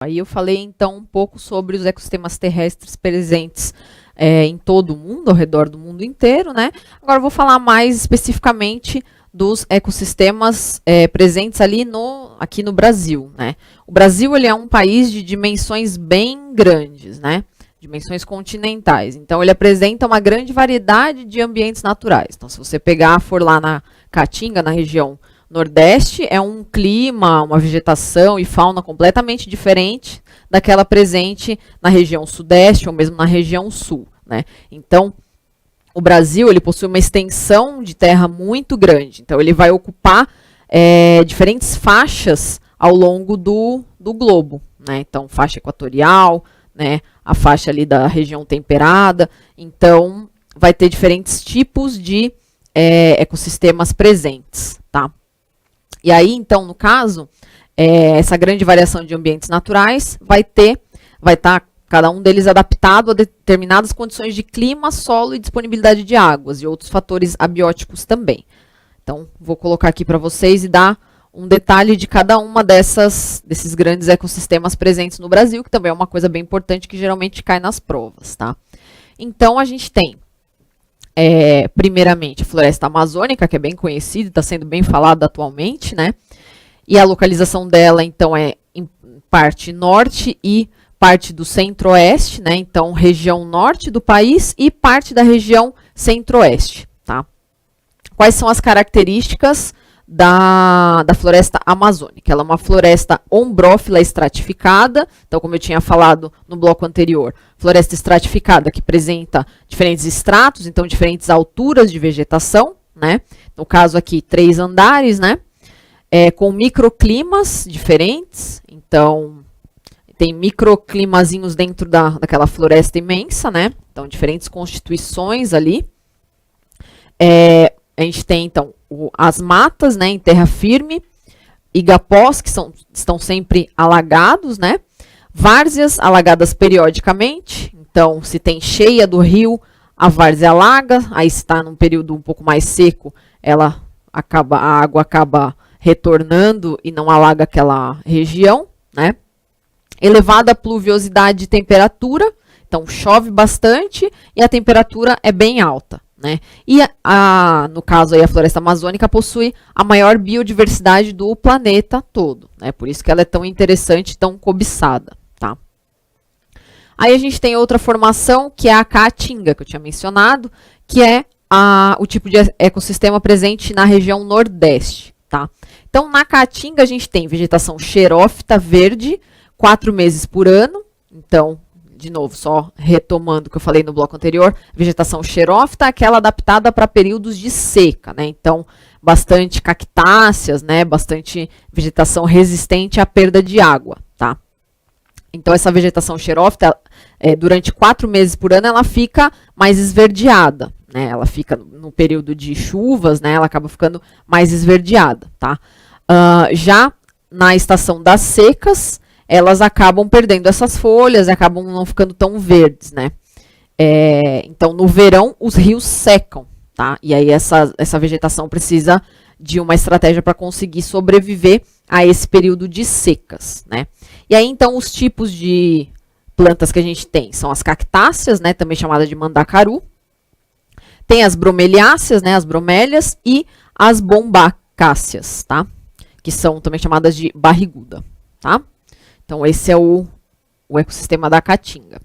Aí eu falei então um pouco sobre os ecossistemas terrestres presentes em todo o mundo, ao redor do mundo inteiro, né? Agora eu vou falar mais especificamente dos ecossistemas presentes ali aqui no Brasil, né? O Brasil ele é um país de dimensões bem grandes, né? Dimensões continentais. Então ele apresenta uma grande variedade de ambientes naturais. Então se você for lá na Caatinga, na região Nordeste, é um clima, uma vegetação e fauna completamente diferente daquela presente na região Sudeste ou mesmo na região Sul, né? Então, o Brasil ele possui uma extensão de terra muito grande. Então, ele vai ocupar diferentes faixas ao longo do globo, né? Então, faixa equatorial, né? A faixa ali da região temperada. Então, vai ter diferentes tipos de ecossistemas presentes, tá? E aí, então, no caso, essa grande variação de ambientes naturais vai estar cada um deles adaptado a determinadas condições de clima, solo e disponibilidade de águas e outros fatores abióticos também. Então, vou colocar aqui para vocês e dar um detalhe de cada uma desses grandes ecossistemas presentes no Brasil, que também é uma coisa bem importante que geralmente cai nas provas, tá? Então, a gente tem primeiramente, a floresta amazônica, que é bem conhecida e está sendo bem falada atualmente, né? E a localização dela, então, é em parte norte e parte do centro-oeste, né? Então, região norte do país e parte da região centro-oeste, tá? Quais são as características da floresta amazônica? Ela é uma floresta ombrófila estratificada, então, como eu tinha falado no bloco anterior, floresta estratificada que apresenta diferentes estratos, então diferentes alturas de vegetação, né? No caso aqui, 3 andares, né? Com microclimas diferentes, então tem microclimazinhos dentro daquela floresta imensa, né? Então, diferentes constituições ali. A gente tem, então, as matas, né, em terra firme, igapós, que estão sempre alagados, né? Várzeas alagadas periodicamente, então se tem cheia do rio, a várzea alaga, aí se está num período um pouco mais seco, a água acaba retornando e não alaga aquela região, né? Elevada pluviosidade e temperatura, então chove bastante e a temperatura é bem alta, né? E no caso aí a floresta amazônica possui a maior biodiversidade do planeta todo, né? Por isso que ela é tão interessante, tão cobiçada, tá? Aí a gente tem outra formação que é a caatinga, que eu tinha mencionado, que é o tipo de ecossistema presente na região Nordeste, tá? Então na caatinga a gente tem vegetação xerófita verde, 4 meses por ano, então de novo, só retomando o que eu falei no bloco anterior, vegetação xerófita, aquela adaptada para períodos de seca, né? Então, bastante cactáceas, né? Bastante vegetação resistente à perda de água, tá? Então, essa vegetação xerófita, durante 4 meses por ano, ela fica mais esverdeada, né? Ela fica no período de chuvas, né? Ela acaba ficando mais esverdeada, tá? Já na estação das secas, elas acabam perdendo essas folhas, acabam não ficando tão verdes, né? Então, no verão, os rios secam, tá? E aí essa vegetação precisa de uma estratégia para conseguir sobreviver a esse período de secas, né? E aí, então, os tipos de plantas que a gente tem são as cactáceas, né? Também chamada de mandacaru. Tem as bromeliáceas, né? As bromélias e as bombacáceas, tá? Que são também chamadas de barriguda, tá? Então, esse é o ecossistema da caatinga.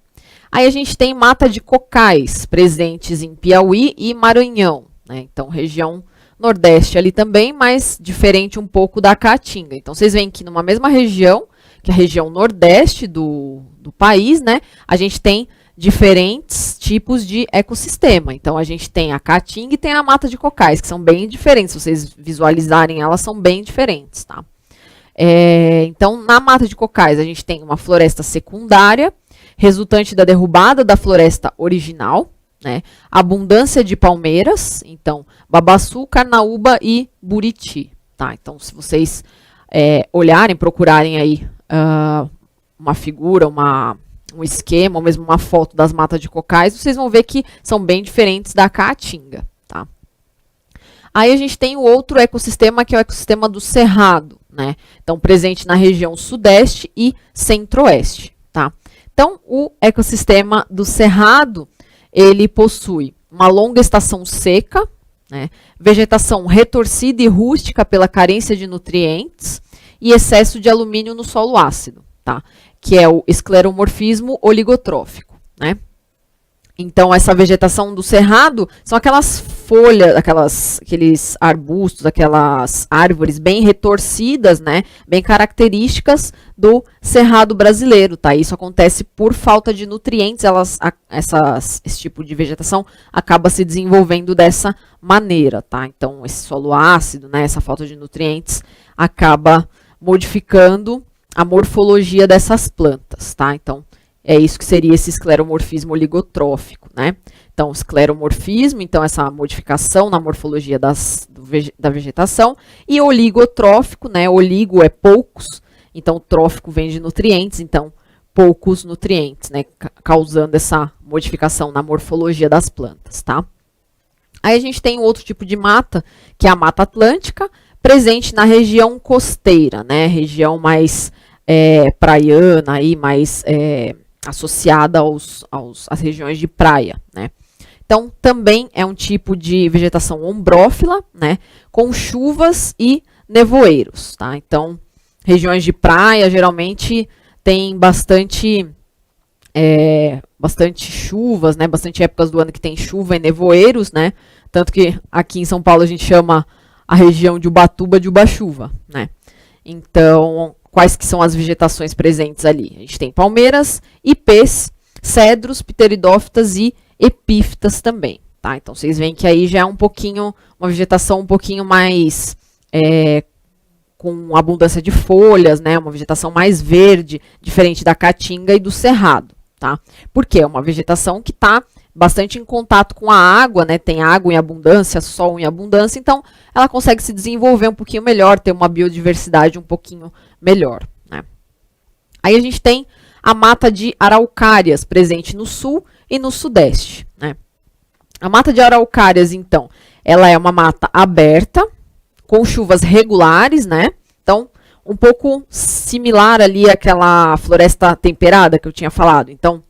Aí a gente tem mata de cocais presentes em Piauí e Maranhão, né? Então, região Nordeste ali também, mas diferente um pouco da caatinga. Então, vocês veem que numa mesma região, que é a região Nordeste do país, né? A gente tem diferentes tipos de ecossistema. Então, a gente tem a caatinga e tem a mata de cocais, que são bem diferentes. Se vocês visualizarem, elas são bem diferentes, tá? Então, na mata de cocais, a gente tem uma floresta secundária, resultante da derrubada da floresta original, né? Abundância de palmeiras, então, babaçu, carnaúba e buriti, tá? Então, se vocês olharem, procurarem aí uma figura, um esquema, ou mesmo uma foto das matas de cocais, vocês vão ver que são bem diferentes da caatinga, tá? Aí a gente tem o outro ecossistema, que é o ecossistema do cerrado, né? Então, presente na região sudeste e centro-oeste, tá? Então, o ecossistema do Cerrado, ele possui uma longa estação seca, né? Vegetação retorcida e rústica pela carência de nutrientes e excesso de alumínio no solo ácido, tá? Que é o escleromorfismo oligotrófico, né? Então, essa vegetação do cerrado são aquelas folhas, aqueles arbustos, aquelas árvores bem retorcidas, né? Bem características do cerrado brasileiro, tá? Isso acontece por falta de nutrientes, esse tipo de vegetação acaba se desenvolvendo dessa maneira, tá? Então, esse solo ácido, né? Essa falta de nutrientes acaba modificando a morfologia dessas plantas, tá? Então, é isso que seria esse escleromorfismo oligotrófico, né? Então, escleromorfismo, então essa modificação na morfologia da vegetação, e oligotrófico, né? Oligo é poucos, então trófico vem de nutrientes, então poucos nutrientes, né? Causando essa modificação na morfologia das plantas, tá? Aí a gente tem outro tipo de mata, que é a Mata Atlântica, presente na região costeira, né? Região mais praiana, aí, mais associada às regiões de praia, né? Então, também é um tipo de vegetação ombrófila, né? Com chuvas e nevoeiros, tá? Então, regiões de praia geralmente tem bastante chuvas, né? Bastante épocas do ano que tem chuva e nevoeiros, né? Tanto que aqui em São Paulo a gente chama a região de Ubatuba de Uba-chuva, né? Então, quais que são as vegetações presentes ali? A gente tem palmeiras, ipês, cedros, pteridófitas e epífitas também, tá? Então, vocês veem que aí já é uma vegetação um pouquinho mais com abundância de folhas, né? Uma vegetação mais verde, diferente da caatinga e do cerrado, tá? Porque é uma vegetação que está bastante em contato com a água, né? Tem água em abundância, sol em abundância, então ela consegue se desenvolver um pouquinho melhor, ter uma biodiversidade um pouquinho melhor, né? Aí a gente tem a mata de araucárias, presente no sul e no sudeste, né? A mata de araucárias, então, ela é uma mata aberta, com chuvas regulares, né? Então, um pouco similar ali àquela floresta temperada que eu tinha falado. Então,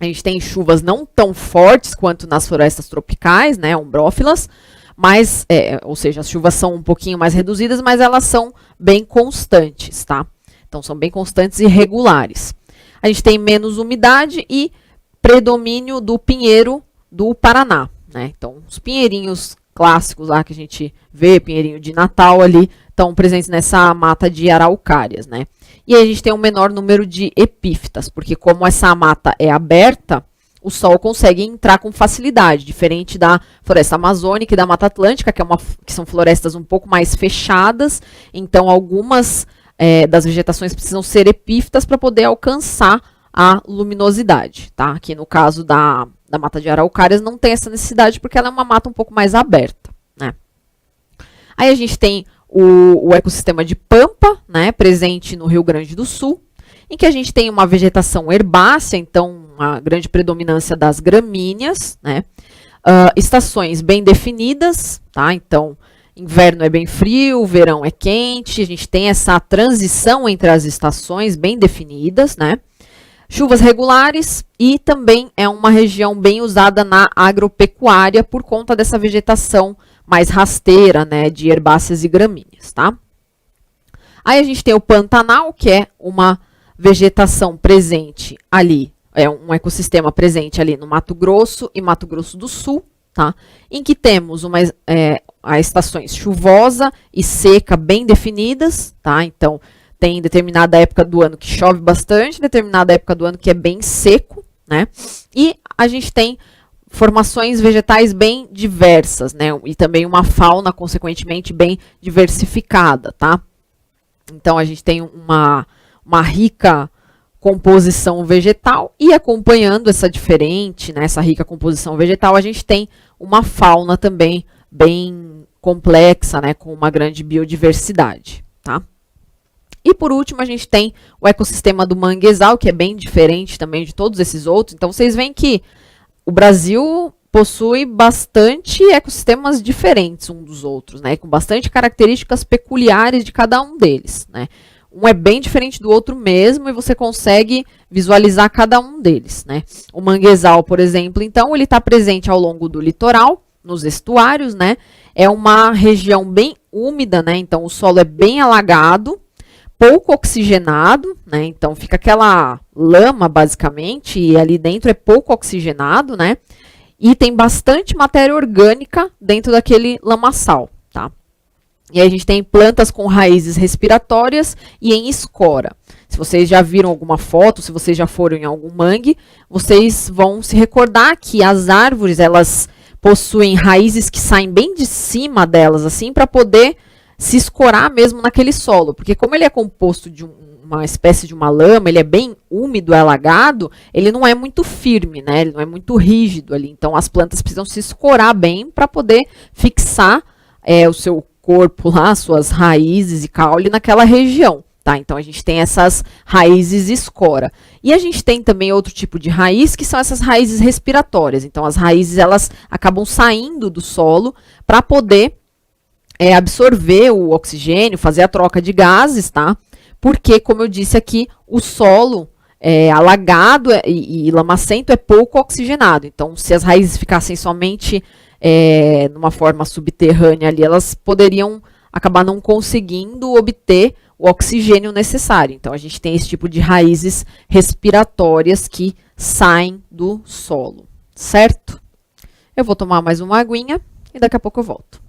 a gente tem chuvas não tão fortes quanto nas florestas tropicais, né, ombrófilas, mas, ou seja, as chuvas são um pouquinho mais reduzidas, mas elas são bem constantes, tá? Então, são bem constantes e regulares. A gente tem menos umidade e predomínio do pinheiro do Paraná, né? Então, os pinheirinhos clássicos lá que a gente vê, pinheirinho de Natal ali, estão presentes nessa mata de araucárias, né? E aí a gente tem um menor número de epífitas, porque como essa mata é aberta, o sol consegue entrar com facilidade, diferente da floresta amazônica e da Mata Atlântica, que são florestas um pouco mais fechadas, então algumas das vegetações precisam ser epífitas para poder alcançar a luminosidade, tá? Aqui no caso da mata de araucárias não tem essa necessidade, porque ela é uma mata um pouco mais aberta, né? Aí a gente tem o ecossistema de pampa, né, presente no Rio Grande do Sul, em que a gente tem uma vegetação herbácea, então uma grande predominância das gramíneas, né, estações bem definidas, tá? Então, inverno é bem frio, verão é quente, a gente tem essa transição entre as estações bem definidas, né? Chuvas regulares e também é uma região bem usada na agropecuária por conta dessa vegetação mais rasteira, né, de herbáceas e gramíneas, tá? Aí a gente tem o Pantanal, que é uma vegetação presente ali, é um ecossistema presente ali no Mato Grosso e Mato Grosso do Sul, tá? Em que temos as estações chuvosa e seca bem definidas, tá? Então, tem determinada época do ano que chove bastante, determinada época do ano que é bem seco, né? E a gente tem formações vegetais bem diversas, né? E também uma fauna, consequentemente, bem diversificada, tá? Então, a gente tem uma rica composição vegetal e acompanhando essa diferente, né, essa rica composição vegetal, a gente tem uma fauna também bem complexa, né, com uma grande biodiversidade, tá? E por último, a gente tem o ecossistema do manguezal, que é bem diferente também de todos esses outros. Então, vocês veem que o Brasil possui bastante ecossistemas diferentes um dos outros, né? Com bastante características peculiares de cada um deles, né? Um é bem diferente do outro mesmo e você consegue visualizar cada um deles, né? O manguezal, por exemplo, então, ele está presente ao longo do litoral, nos estuários, né? É uma região bem úmida, né? Então, o solo é bem alagado, pouco oxigenado, né? Então, fica aquela lama, basicamente, e ali dentro é pouco oxigenado, né? E tem bastante matéria orgânica dentro daquele lamaçal, tá? E aí a gente tem plantas com raízes respiratórias e em escora. Se vocês já viram alguma foto, se vocês já foram em algum mangue, vocês vão se recordar que as árvores, elas possuem raízes que saem bem de cima delas, assim, para poder se escorar mesmo naquele solo. Porque como ele é composto de uma espécie de uma lama, ele é bem úmido, alagado, ele não é muito firme, né? Ele não é muito rígido ali. Então as plantas precisam se escorar bem para poder fixar o seu corpo lá, suas raízes e caule naquela região, tá? Então a gente tem essas raízes escora. E a gente tem também outro tipo de raiz, que são essas raízes respiratórias. Então as raízes, elas acabam saindo do solo para poder absorver o oxigênio, fazer a troca de gases, tá? Porque, como eu disse aqui, o solo alagado e lamacento é pouco oxigenado. Então, se as raízes ficassem somente numa forma subterrânea ali, elas poderiam acabar não conseguindo obter o oxigênio necessário. Então, a gente tem esse tipo de raízes respiratórias que saem do solo, certo? Eu vou tomar mais uma aguinha e daqui a pouco eu volto.